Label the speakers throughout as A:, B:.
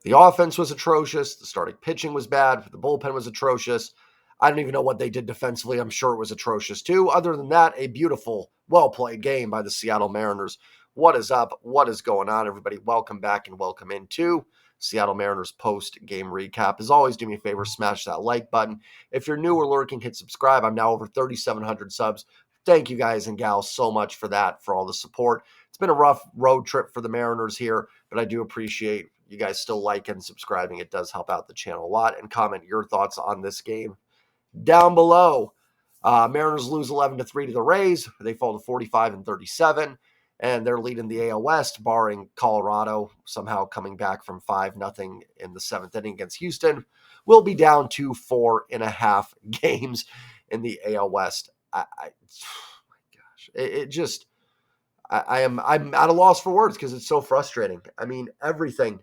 A: The offense was atrocious. The starting pitching was bad. The bullpen was atrocious. I don't even know what they did defensively. I'm sure it was atrocious too. Other than that, a beautiful, well-played game by the Seattle Mariners. What is up? What is going on, everybody? Welcome back and welcome into Seattle Mariners post-game recap. As always, do me a favor, smash that like button. If you're new or lurking, hit subscribe. I'm now over 3,700 subs. Thank you guys and gals so much for that, for all the support. It's been a rough road trip for the Mariners here, but I do appreciate you guys still liking and subscribing. It does help out the channel a lot. And comment your thoughts on this game down below. Mariners lose 11-3 to the Rays. They fall to 45-37, and they're leading the AL West, barring Colorado somehow coming back from 5-0 in the seventh inning against Houston. We'll be down to 4.5 games in the AL West. Oh my gosh, I'm at a loss for words because it's so frustrating. I mean, everything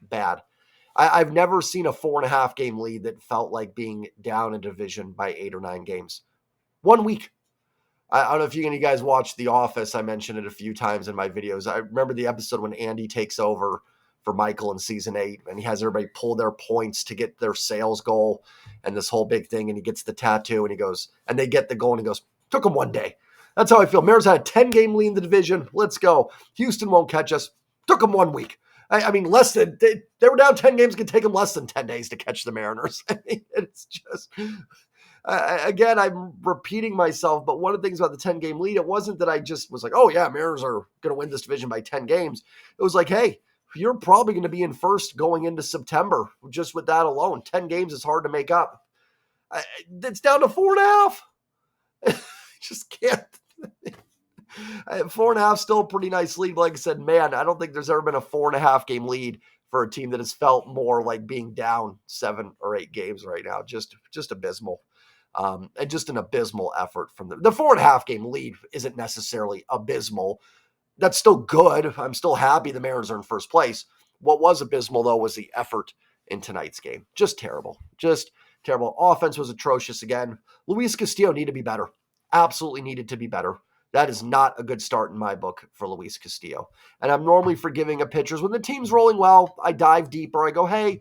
A: bad. I've never seen a 4.5 game lead that felt like being down a division by 8 or 9 games. 1 week. I don't know if you guys watch The Office. I mentioned it a few times in my videos. I remember the episode when Andy takes over for Michael in season 8, and he has everybody pull their points to get their sales goal and this whole big thing, and he gets the tattoo, and he goes, and they get the goal, and he goes, took them 1 day. That's how I feel. Mariners had a 10-game lead in the division. Let's go. Houston won't catch us. Took them 1 week. I mean, they were down 10 games. It could take them less than 10 days to catch the Mariners. I mean, it's just, again, I'm repeating myself, but one of the things about the 10-game lead, it wasn't that I just was like, oh yeah, Mariners are going to win this division by 10 games. It was like, hey, you're probably going to be in first going into September. Just with that alone, 10 games is hard to make up. It's down to 4.5. Just can't. 4.5 still a pretty nice lead. Like I said, man, I don't think there's ever been a 4.5 game lead for a team that has felt more like being down 7 or 8 games right now. Just abysmal. And just an abysmal effort from the 4.5 game lead isn't necessarily abysmal. That's still good. I'm still happy the Mariners are in first place. What was abysmal, though, was the effort in tonight's game. Just terrible. Just terrible. Offense was atrocious again. Luis Castillo needed to be better. Absolutely needed to be better. That is not a good start in my book for Luis Castillo. And I'm normally forgiving of pitchers. When the team's rolling well, I dive deeper. I go, hey,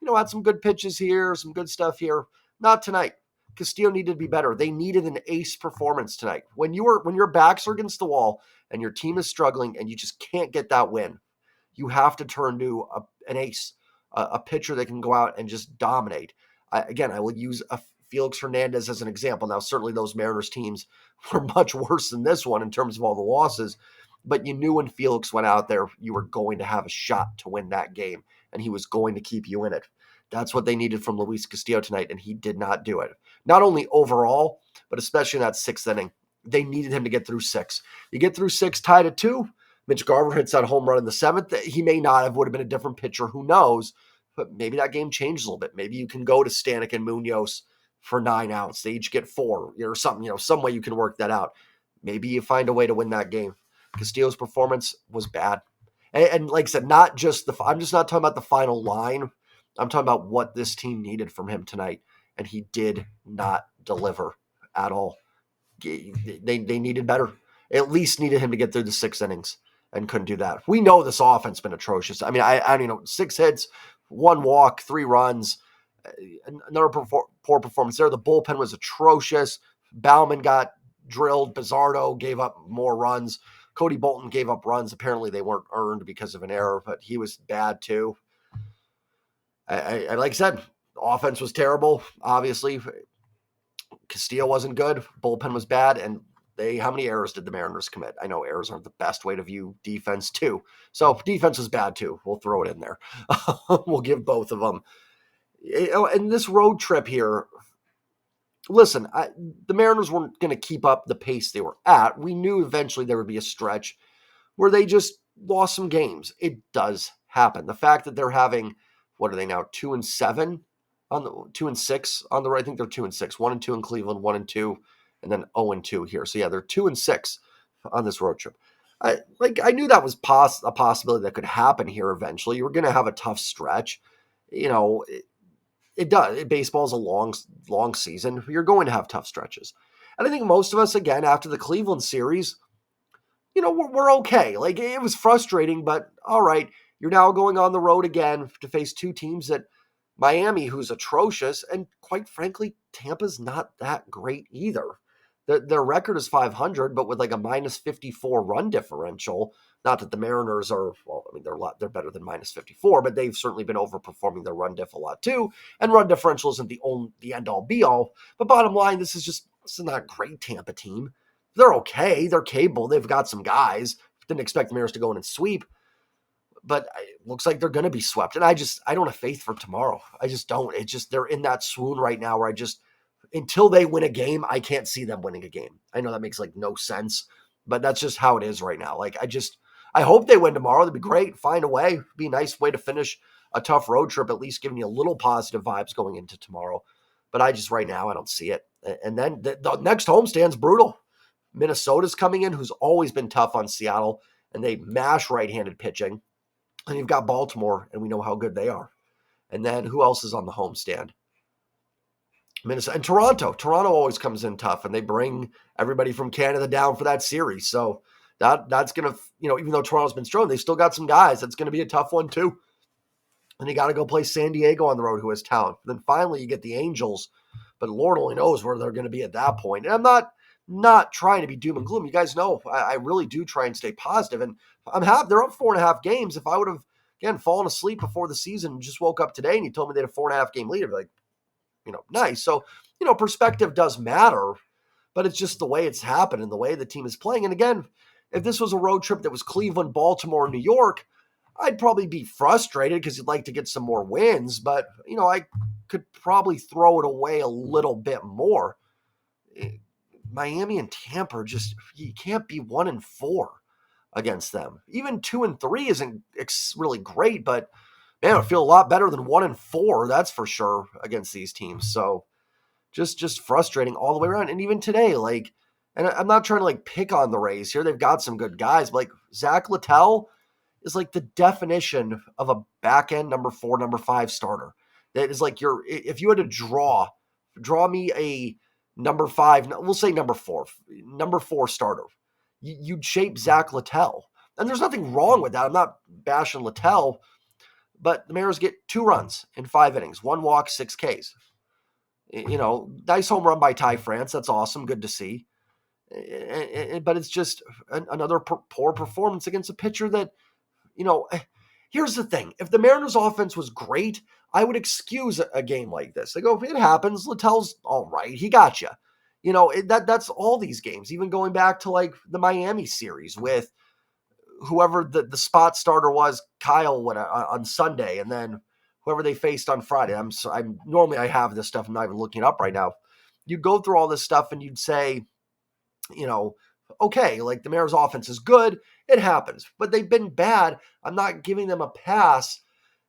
A: had some good pitches here, some good stuff here. Not tonight. Castillo needed to be better. They needed an ace performance tonight. When your backs are against the wall and your team is struggling and you just can't get that win, you have to turn to an ace, a pitcher that can go out and just dominate. I will use Felix Hernandez as an example. Now, certainly those Mariners teams were much worse than this one in terms of all the losses, but you knew when Felix went out there, you were going to have a shot to win that game, and he was going to keep you in it. That's what they needed from Luis Castillo tonight, and he did not do it. Not only overall, but especially in that 6th inning. They needed him to get through 6. You get through 6, tied at 2. Mitch Garver hits that home run in the 7th. He may not have, would have been a different pitcher. Who knows? But maybe that game changes a little bit. Maybe you can go to Stanek and Munoz for 9 outs. They each get 4 or something, some way you can work that out. Maybe you find a way to win that game. Castillo's performance was bad. And like I said, I'm just not talking about the final line. I'm talking about what this team needed from him tonight. And he did not deliver at all. They needed better. At least needed him to get through the 6 innings and couldn't do that. We know this offense has been atrocious. I mean, I don't know, 6 hits, 1 walk, 3 runs. Another poor performance there. The bullpen was atrocious. Bauman got drilled. Bizardo gave up more runs. Cody Bolton gave up runs. Apparently they weren't earned because of an error, but he was bad too. I like I said, offense was terrible. Obviously, Castillo wasn't good. Bullpen was bad. And how many errors did the Mariners commit? I know errors aren't the best way to view defense too. So defense was bad too. We'll throw it in there. We'll give both of them. And this road trip here, listen, the Mariners weren't going to keep up the pace they were at. We knew eventually there would be a stretch where they just lost some games. It does happen. The fact that they're having, what are they now, 2-7 on the 2-6 on the right? I think they're 2-6, 1-2 in Cleveland, 1-2, and then 0-2 here. So yeah, they're 2-6 on this road trip. I knew that was a possibility that could happen here eventually. You were going to have a tough stretch. It does. Baseball's a long season. You're going to have tough stretches. And I think most of us, again, after the Cleveland series, we're okay. Like, it was frustrating, but all right. You're now going on the road again to face two teams that Miami, who's atrocious, and quite frankly, Tampa's not that great either. Their record is 500, but with like a minus 54 run differential. Not that the Mariners are, well, I mean, they're better than minus 54, but they've certainly been overperforming their run diff a lot too. And run differential isn't the end all be all. But bottom line, this is not a great Tampa team. They're okay. They're capable. They've got some guys. Didn't expect the Mariners to go in and sweep, but it looks like they're going to be swept. And I don't have faith for tomorrow. I just don't. They're in that swoon right now where until they win a game, I can't see them winning a game. I know that makes like no sense, but that's just how it is right now. Like, I hope they win tomorrow. That'd be great. Find a way. It'd be a nice way to finish a tough road trip, at least giving you a little positive vibes going into tomorrow. But right now, I don't see it. And then the next homestand's brutal. Minnesota's coming in, who's always been tough on Seattle, and they mash right-handed pitching. And you've got Baltimore, and we know how good they are. And then who else is on the homestand? Minnesota and Toronto. Toronto always comes in tough, and they bring everybody from Canada down for that series. So that's going to, even though Toronto's been strong, they still got some guys. That's going to be a tough one too. And you got to go play San Diego on the road, who has talent. Then finally you get the Angels, but Lord only knows where they're going to be at that point. And I'm not trying to be doom and gloom. You guys know I really do try and stay positive. And I'm happy they're up 4.5 games. If I would have, again, fallen asleep before the season and just woke up today and you told me they had a 4.5 game lead, I'd be like, nice. So, perspective does matter, but it's just the way it's happened and the way the team is playing. And again, if this was a road trip that was Cleveland, Baltimore, New York, I'd probably be frustrated because you'd like to get some more wins, but, I could probably throw it away a little bit more. Miami and Tampa you can't be 1-4 against them. Even 2-3 isn't really great, but man, I feel a lot better than 1-4. That's for sure against these teams. So just frustrating all the way around. And even today, and I'm not trying to pick on the Rays here. They've got some good guys, but Zach Littell is the definition of a back end number 4, number 5 starter. That is if you had to draw me a number 5, we'll say number 4 starter, you'd shape Zach Littell. And there's nothing wrong with that. I'm not bashing Littell, but the Mariners get 2 runs in 5 innings, 1 walk, 6 Ks. Nice home run by Ty France. That's awesome. Good to see. But it's just another poor performance against a pitcher that, here's the thing. If the Mariners offense was great, I would excuse a game like this. I go, it happens. Littell's all right. He got you. That's all these games, even going back to the Miami series with whoever the spot starter was, Kyle, on Sunday, and then whoever they faced on Friday. Normally I have this stuff. I'm not even looking it up right now. You'd go through all this stuff and you'd say, okay, the Mariners offense is good. It happens, but they've been bad. I'm not giving them a pass.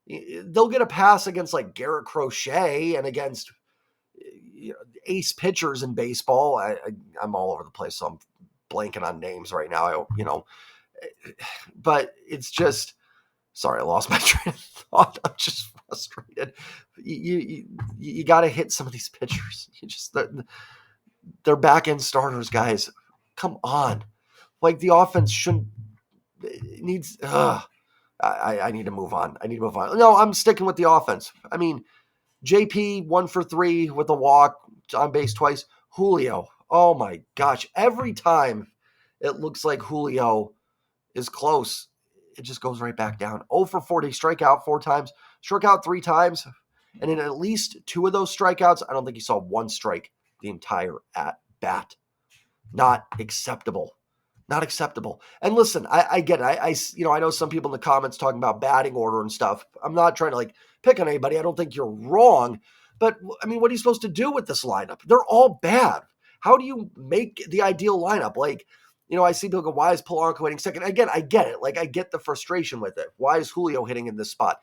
A: They'll get a pass against Garrett Crochet and against ace pitchers in baseball. I'm all over the place, so I'm blanking on names right now. But it's just, sorry, I lost my train of thought. I'm just frustrated. You got to hit some of these pitchers. They're back end starters, guys. Come on. The offense needs, I need to move on. No, I'm sticking with the offense. I mean, JP 1 for 3 with a walk, on base twice. Julio, oh my gosh. Every time it looks like Julio is close, it just goes right back down. 0 for 40, strike out 4 times, struck out 3 times. And in at least 2 of those strikeouts, I don't think he saw 1 strike the entire at bat. Not acceptable. Not acceptable. And listen, I get it. I know some people in the comments talking about batting order and stuff. I'm not trying to pick on anybody. I don't think you're wrong. But I mean, what are you supposed to do with this lineup? They're all bad. How do you make the ideal lineup? I see people go, why is Polanco hitting second? Again, I get it. I get the frustration with it. Why is Julio hitting in this spot?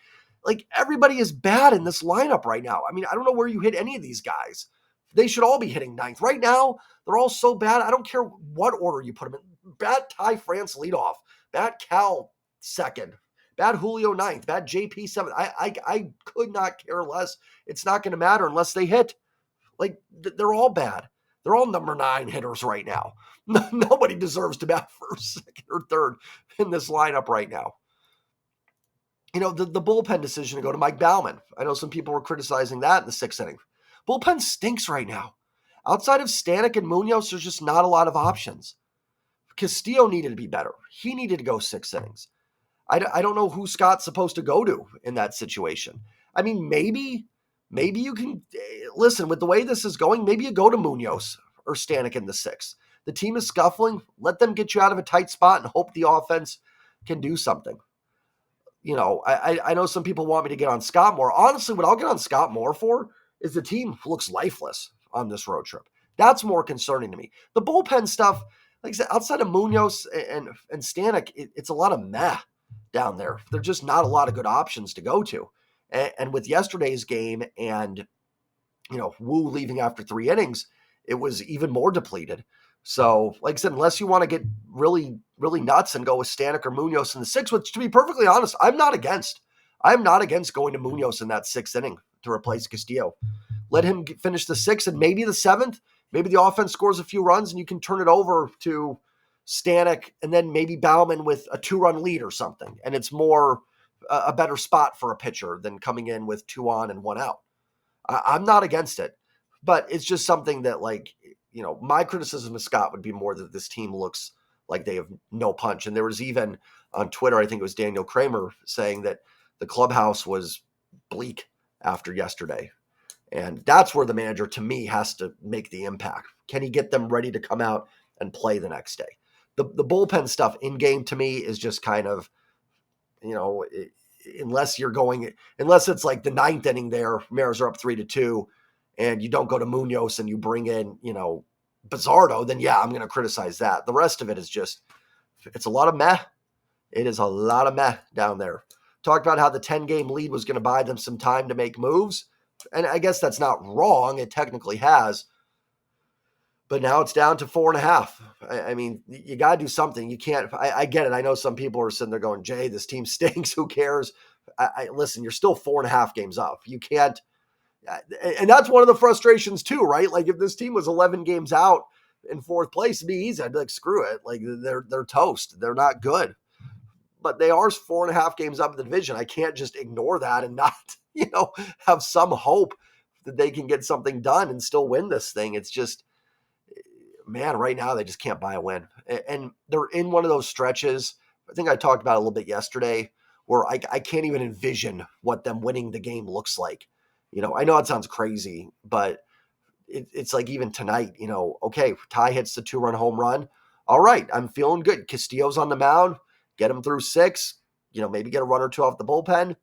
A: Everybody is bad in this lineup right now. I mean, I don't know where you hit any of these guys. They should all be hitting 9th. Right now, they're all so bad. I don't care what order you put them in. Bat Ty France leadoff. Bat Cal 2nd. Bat Julio 9th. Bat JP 7th. I could not care less. It's not going to matter unless they hit. They're all bad. They're all number 9 hitters right now. Nobody deserves to bat 1st, 2nd, or 3rd in this lineup right now. The bullpen decision to go to Mike Baumann. I know some people were criticizing that in the sixth inning. Bullpen stinks right now. Outside of Stanek and Munoz, there's just not a lot of options. Castillo needed to be better. He needed to go 6 innings. I don't know who Scott's supposed to go to in that situation. I mean, maybe you can listen with the way this is going. Maybe you go to Munoz or Stanek in the sixth. The team is scuffling. Let them get you out of a tight spot and hope the offense can do something. I know some people want me to get on Scott more. Honestly, what I'll get on Scott more for is the team looks lifeless on this road trip. That's more concerning to me. The bullpen stuff, like I said, outside of Munoz and Stanek, it's a lot of meh down there. There's just not a lot of good options to go to. And with yesterday's game and, Wu leaving after 3 innings, it was even more depleted. So, like I said, unless you want to get really, really nuts and go with Stanek or Munoz in the sixth, which, to be perfectly honest, I'm not against. I'm not against going to Munoz in that 6th inning to replace Castillo. Let him finish the 6th and maybe the 7th. Maybe the offense scores a few runs and you can turn it over to Stanek and then maybe Baumann with a 2-run lead or something. And it's more a better spot for a pitcher than coming in with 2 on and 1 out. I'm not against it, but it's just something that, my criticism of Scott would be more that this team looks like they have no punch. And there was even on Twitter, I think it was Daniel Kramer saying that the clubhouse was bleak after yesterday. And that's where the manager, to me, has to make the impact. Can he get them ready to come out and play the next day? The bullpen stuff in game, to me, is just kind of, unless it's like the 9th inning there, Mariners are up 3-2, and you don't go to Munoz and you bring in, Bizardo, then yeah, I'm going to criticize that. The rest of it is just, it's a lot of meh. It is a lot of meh down there. Talked about how the 10-game lead was going to buy them some time to make moves. And I guess that's not wrong. It technically has. But now it's down to 4.5. I mean, you got to do something. You can't. I get it. I know some people are sitting there going, Jay, this team stinks. Who cares? Listen, you're still 4.5 games up. You can't. And that's one of the frustrations too, right? Like if this team was 11 games out in 4th place, it'd be easy. I'd be like, screw it. Like they're toast. They're not good. But they are 4.5 games up in the division. I can't just ignore that and not, have some hope that they can get something done and still win this thing. It's just, man, right now they just can't buy a win. And they're in one of those stretches. I think I talked about it a little bit yesterday where I can't even envision what them winning the game looks like. I know it sounds crazy, but it's like even tonight, okay, Ty hits the 2-run home run. All right, I'm feeling good. Castillo's on the mound. Get him through 6, maybe get a run or 2 off the bullpen.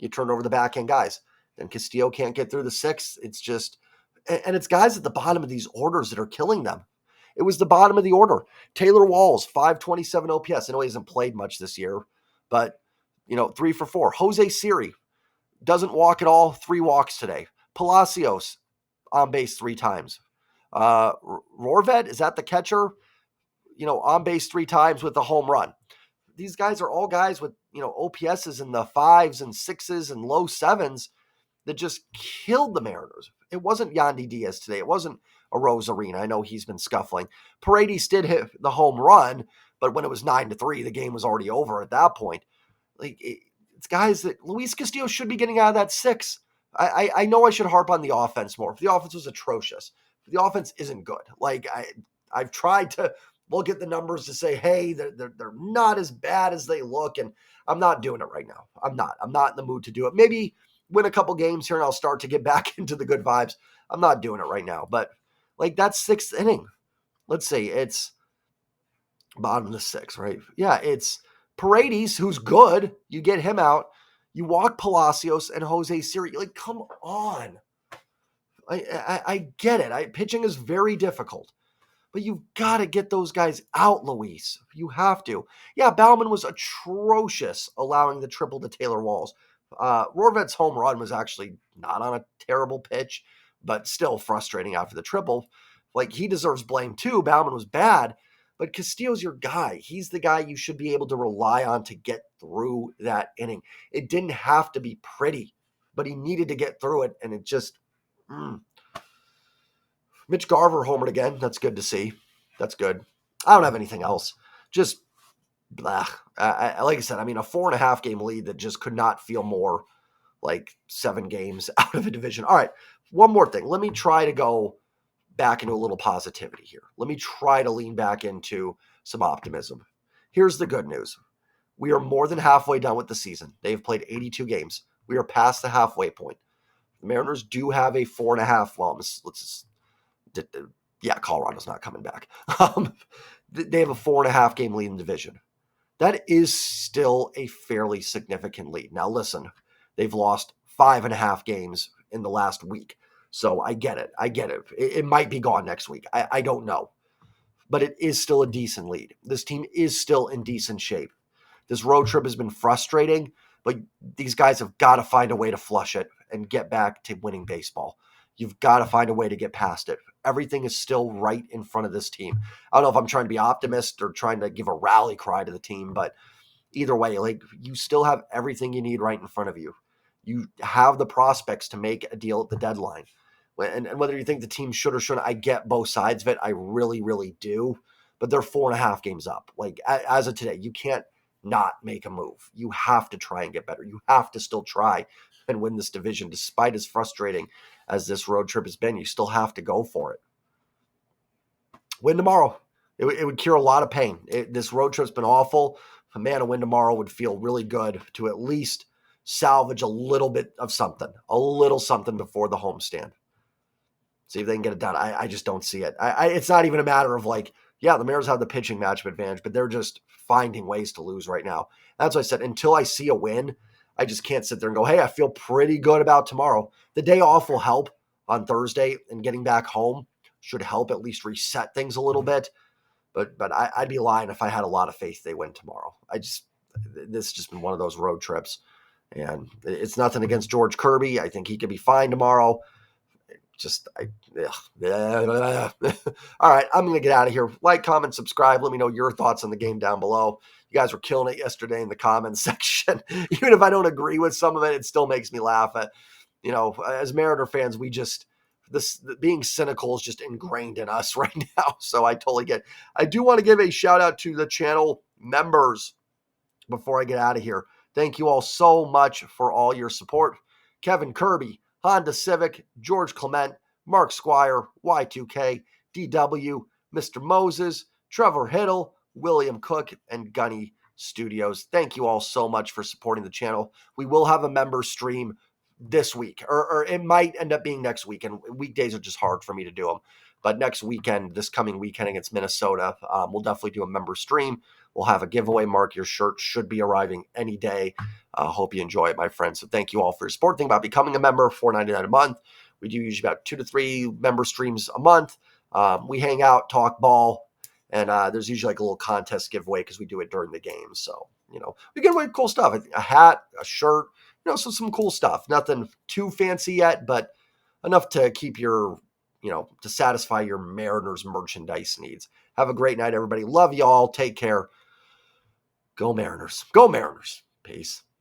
A: You turn over the backhand guys. Then Castillo can't get through the 6th. It's just, and it's guys at the bottom of these orders that are killing them. It was the bottom of the order. Taylor Walls, 527 OPS. I know he hasn't played much this year, but, 3 for 4. Jose Siri doesn't walk at all, 3 walks today. Palacios on base 3 times. Rorvet, is that the catcher? On base 3 times with a home run. These guys are all guys with, OPSs in the 5s and 6s and low 7s that just killed the Mariners. It wasn't Yandy Diaz today. It wasn't a Rosarina. I know he's been scuffling. Paredes did hit the home run, but when it was 9-3, the game was already over at that point. It's guys that Luis Castillo should be getting out of that 6. I know I should harp on the offense more. If the offense was atrocious, if the offense isn't good. I've tried to look at the numbers to say, hey, they're not as bad as they look, and I'm not doing it right now. I'm not in the mood to do it. Maybe win a couple games here and I'll start to get back into the good vibes. I'm not doing it right now. But that's 6th inning. Let's see, it's bottom of the 6th, right? Yeah, it's Paredes, who's good. You get him out. You walk Palacios and Jose Siri. Come on. I get it. Pitching is very difficult. But you've got to get those guys out, Luis. You have to. Yeah, Baumann was atrocious allowing the triple to Taylor Walls. Rorvet's home run was actually not on a terrible pitch, but still frustrating after the triple. He deserves blame too. Baumann was bad, but Castillo's your guy. He's the guy you should be able to rely on to get through that inning. It didn't have to be pretty, but he needed to get through it, and it just... Mitch Garver homered again. That's good to see. That's good. I don't have anything else. Just blah. Like I said, I mean, a 4.5 game lead that just could not feel more like 7 games out of a division. All right, one more thing. Let me try to go back into a little positivity here. Let me try to lean back into some optimism. Here's the good news. We are more than halfway done with the season. They've played 82 games. We are past the halfway point. The Mariners do have a 4.5. Well, yeah, Colorado's not coming back. They have a 4.5 game lead in the division. That is still a fairly significant lead. Now, listen, they've lost 5.5 games in the last week. So I get it. It might be gone next week. I don't know. But it is still a decent lead. This team is still in decent shape. This road trip has been frustrating, but these guys have got to find a way to flush it and get back to winning baseball. You've got to find a way to get past it. Everything is still right in front of this team. I don't know if I'm trying to be optimist or trying to give a rally cry to the team, but either way, like, you still have everything you need right in front of you. You have the prospects to make a deal at the deadline. And whether you think the team should or shouldn't, I get both sides of it. I really, really do. But they're 4.5 games up. Like, as of today, you can't not make a move. You have to try and get better. You have to still try and win this division, despite as frustrating as this road trip has been. You still have to go for it. Win tomorrow. It would cure a lot of pain. This road trip's been awful. Man, a win tomorrow would feel really good to at least salvage a little bit of something, before the homestand. See if they can get it done. I just don't see it. It's not even a matter of like, yeah, the Mariners have the pitching matchup advantage, but they're just finding ways to lose right now. That's what I said. Until I see a win, I just can't sit there and go, hey, I feel pretty good about tomorrow. The day off will help on Thursday, and getting back home should help at least reset things a little bit. But I'd be lying if I had a lot of faith they win tomorrow. This has just been one of those road trips. And it's nothing against George Kirby. I think he could be fine tomorrow. All right, I'm going to get out of here. Like, comment, subscribe. Let me know your thoughts on the game down below. You guys were killing it yesterday in the comments section. Even if I don't agree with some of it, it still makes me laugh. As Mariner fans, being cynical is just ingrained in us right now. So I totally get it. I do want to give a shout out to the channel members before I get out of here. Thank you all so much for all your support. Kevin Kirby, Honda Civic, George Clement, Mark Squire, Y2K, DW, Mr. Moses, Trevor Hiddle, William Cook, and Gunny Studios. Thank you all so much for supporting the channel. We will have a member stream this week, or it might end up being next week, and weekdays are just hard for me to do them. But next weekend, this coming weekend against Minnesota, we'll definitely do a member stream. We'll have a giveaway. Mark your shirt should be arriving any day. Hope you enjoy it, my friends. So thank you all for your support. Think about becoming a member, $4.99 a month. We do usually about 2 to 3 member streams a month. We hang out, talk ball, and there's usually like a little contest giveaway because we do it during the game. So, we give away cool stuff. A hat, a shirt, so some cool stuff. Nothing too fancy yet, but enough to keep to satisfy your Mariners merchandise needs. Have a great night, everybody. Love y'all. Take care. Go Mariners. Go Mariners. Peace.